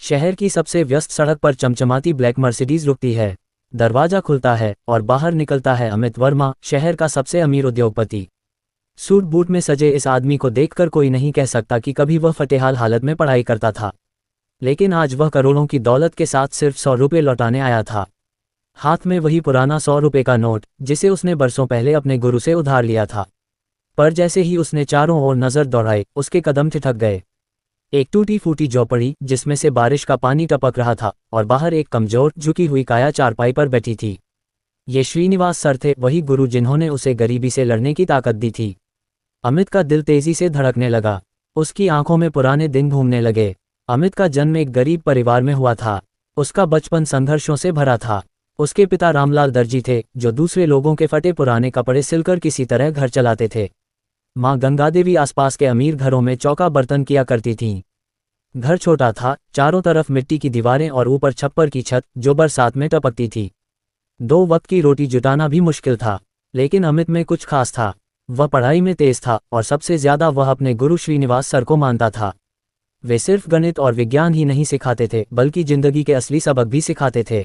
शहर की सबसे व्यस्त सड़क पर चमचमाती ब्लैक मर्सिडीज रुकती है। दरवाजा खुलता है और बाहर निकलता है अमित वर्मा, शहर का सबसे अमीर उद्योगपति। सूट बूट में सजे इस आदमी को देखकर कोई नहीं कह सकता कि कभी वह फटेहाल हालत में पढ़ाई करता था। लेकिन आज वह करोड़ों की दौलत के साथ सिर्फ 100 रुपये लौटाने आया था। हाथ में वही पुराना 100 रुपये का नोट जिसे उसने बरसों पहले अपने गुरु से उधार लिया था। पर जैसे ही उसने चारों ओर नजर दौड़ाई, उसके कदम ठिठक गए। एक टूटी फूटी झोपड़ी जिसमें से बारिश का पानी टपक रहा था और बाहर एक कमजोर झुकी हुई काया चारपाई पर बैठी थी। ये श्रीनिवास सर थे, वही गुरु जिन्होंने उसे गरीबी से लड़ने की ताकत दी थी। अमित का दिल तेजी से धड़कने लगा। उसकी आंखों में पुराने दिन घूमने लगे। अमित का जन्म एक गरीब परिवार में हुआ था। उसका बचपन संघर्षों से भरा था। उसके पिता रामलाल दर्जी थे, जो दूसरे लोगों के फटे पुराने कपड़े सिलकर किसी तरह घर चलाते थे। माँ गंगादेवी आसपास के अमीर घरों में चौका बर्तन किया करती थीं। घर छोटा था, चारों तरफ मिट्टी की दीवारें और ऊपर छप्पर की छत जो बरसात में टपकती थी। 2 वक्त की रोटी जुटाना भी मुश्किल था। लेकिन अमित में कुछ खास था। वह पढ़ाई में तेज था और सबसे ज्यादा वह अपने गुरु श्रीनिवास सर को मानता था। वे सिर्फ गणित और विज्ञान ही नहीं सिखाते थे, बल्कि जिंदगी के असली सबक भी सिखाते थे।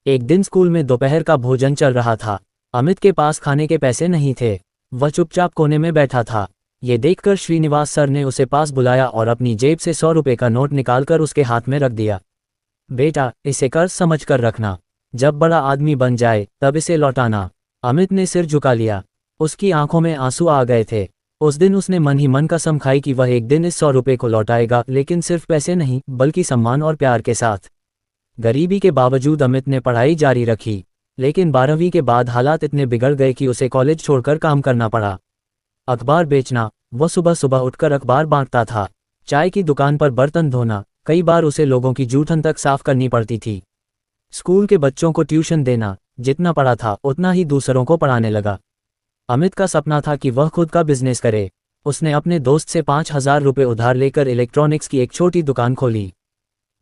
एक दिन स्कूल में दोपहर का भोजन चल रहा था। अमित के पास खाने के पैसे नहीं थे। वह चुपचाप कोने में बैठा था। ये देखकर श्रीनिवास सर ने उसे पास बुलाया और अपनी जेब से 100 रुपये का नोट निकालकर उसके हाथ में रख दिया। बेटा, इसे कर्ज समझ कर रखना। जब बड़ा आदमी बन जाए तब इसे लौटाना। अमित ने सिर झुका लिया। उसकी आंखों में आंसू आ गए थे। उस दिन उसने मन ही मन कसम खाई कि वह एक दिन इस 100 रुपये को लौटाएगा, लेकिन सिर्फ पैसे नहीं, बल्कि सम्मान और प्यार के साथ। गरीबी के बावजूद अमित ने पढ़ाई जारी रखी। लेकिन 12वीं के बाद हालात इतने बिगड़ गए कि उसे कॉलेज छोड़कर काम करना पड़ा। अखबार बेचना, वह सुबह सुबह उठकर अखबार बांटता था। चाय की दुकान पर बर्तन धोना, कई बार उसे लोगों की जूठन तक साफ करनी पड़ती थी। स्कूल के बच्चों को ट्यूशन देना, जितना पढ़ा था उतना ही दूसरों को पढ़ाने लगा। अमित का सपना था कि वह खुद का बिजनेस करे। उसने अपने दोस्त से 5000 रुपये उधार लेकर इलेक्ट्रॉनिक्स की एक छोटी दुकान खोली।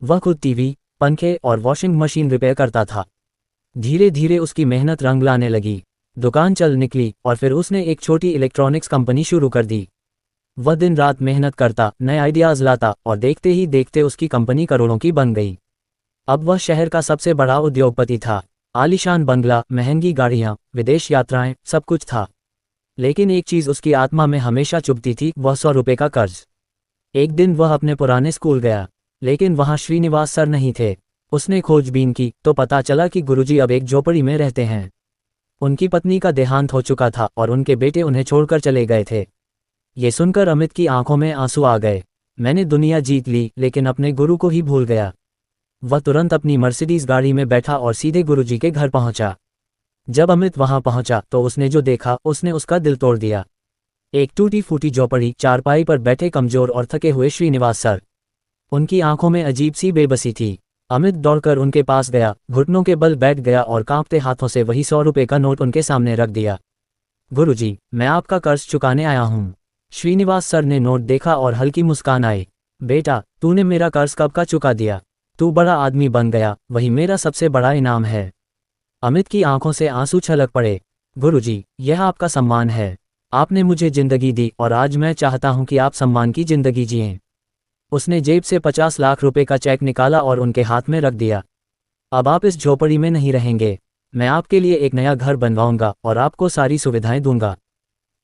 वह खुद टीवी, पंखे और वॉशिंग मशीन रिपेयर करता था। धीरे धीरे उसकी मेहनत रंग लाने लगी। दुकान चल निकली और फिर उसने एक छोटी इलेक्ट्रॉनिक्स कंपनी शुरू कर दी। वह दिन रात मेहनत करता, नए आइडियाज लाता और देखते ही देखते उसकी कंपनी करोड़ों की बन गई। अब वह शहर का सबसे बड़ा उद्योगपति था। आलीशान बंगला, महंगी गाड़ियां, विदेश यात्राएं, सब कुछ था। लेकिन एक चीज उसकी आत्मा में हमेशा चुभती थी, वह 100 रुपये का कर्ज। एक दिन वह अपने पुराने स्कूल गया, लेकिन वहां श्रीनिवास सर नहीं थे। उसने खोजबीन की तो पता चला कि गुरुजी अब एक झोपड़ी में रहते हैं। उनकी पत्नी का देहांत हो चुका था और उनके बेटे उन्हें छोड़कर चले गए थे। ये सुनकर अमित की आंखों में आंसू आ गए। मैंने दुनिया जीत ली, लेकिन अपने गुरु को ही भूल गया। वह तुरंत अपनी मर्सिडीज गाड़ी में बैठा और सीधे गुरुजी के घर पहुंचा। जब अमित वहां पहुंचा तो उसने जो देखा उसने उसका दिल तोड़ दिया। एक टूटी फूटी झोपड़ी, चारपाई पर बैठे कमजोर और थके हुए श्रीनिवास सर। उनकी आंखों में अजीब सी बेबसी थी। अमित दौड़कर उनके पास गया, घुटनों के बल बैठ गया और कांपते हाथों से वही 100 रुपये का नोट उनके सामने रख दिया। गुरुजी, मैं आपका कर्ज चुकाने आया हूं। श्रीनिवास सर ने नोट देखा और हल्की मुस्कान आई। बेटा, तूने मेरा कर्ज कब का चुका दिया? तू बड़ा आदमी बन गया, वही मेरा सबसे बड़ा इनाम है। अमित की आंखों से आंसू छलक पड़े। गुरुजी, यह आपका सम्मान है। आपने मुझे जिंदगी दी और आज मैं चाहता हूं कि आप सम्मान की जिंदगी जिएं। उसने जेब से 50 लाख रुपए का चेक निकाला और उनके हाथ में रख दिया। अब आप इस झोपड़ी में नहीं रहेंगे। मैं आपके लिए एक नया घर बनवाऊंगा और आपको सारी सुविधाएं दूंगा।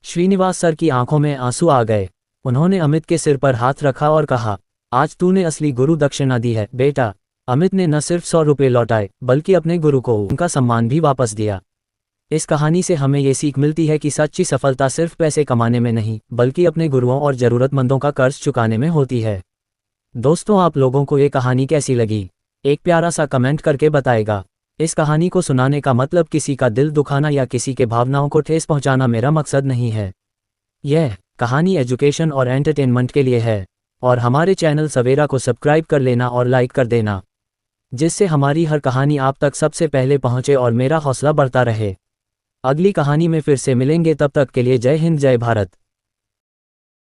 श्रीनिवास सर की आंखों में आंसू आ गए। उन्होंने अमित के सिर पर हाथ रखा और कहा, आज तूने असली गुरु दक्षिणा दी है बेटा। अमित ने न सिर्फ 100 रुपये लौटाए, बल्कि अपने गुरु को उनका सम्मान भी वापस दिया। इस कहानी से हमें ये सीख मिलती है कि सच्ची सफलता सिर्फ पैसे कमाने में नहीं, बल्कि अपने गुरुओं और जरूरतमंदों का कर्ज चुकाने में होती है। दोस्तों, आप लोगों को ये कहानी कैसी लगी? एक प्यारा सा कमेंट करके बताएगा। इस कहानी को सुनाने का मतलब किसी का दिल दुखाना या किसी के भावनाओं को ठेस पहुंचाना मेरा मकसद नहीं है। यह कहानी एजुकेशन और एंटरटेनमेंट के लिए है। और हमारे चैनल सवेरा को सब्सक्राइब कर लेना और लाइक कर देना, जिससे हमारी हर कहानी आप तक सबसे पहले पहुंचे और मेरा हौसला बढ़ता रहे। अगली कहानी में फिर से मिलेंगे, तब तक के लिए जय हिंद, जय भारत।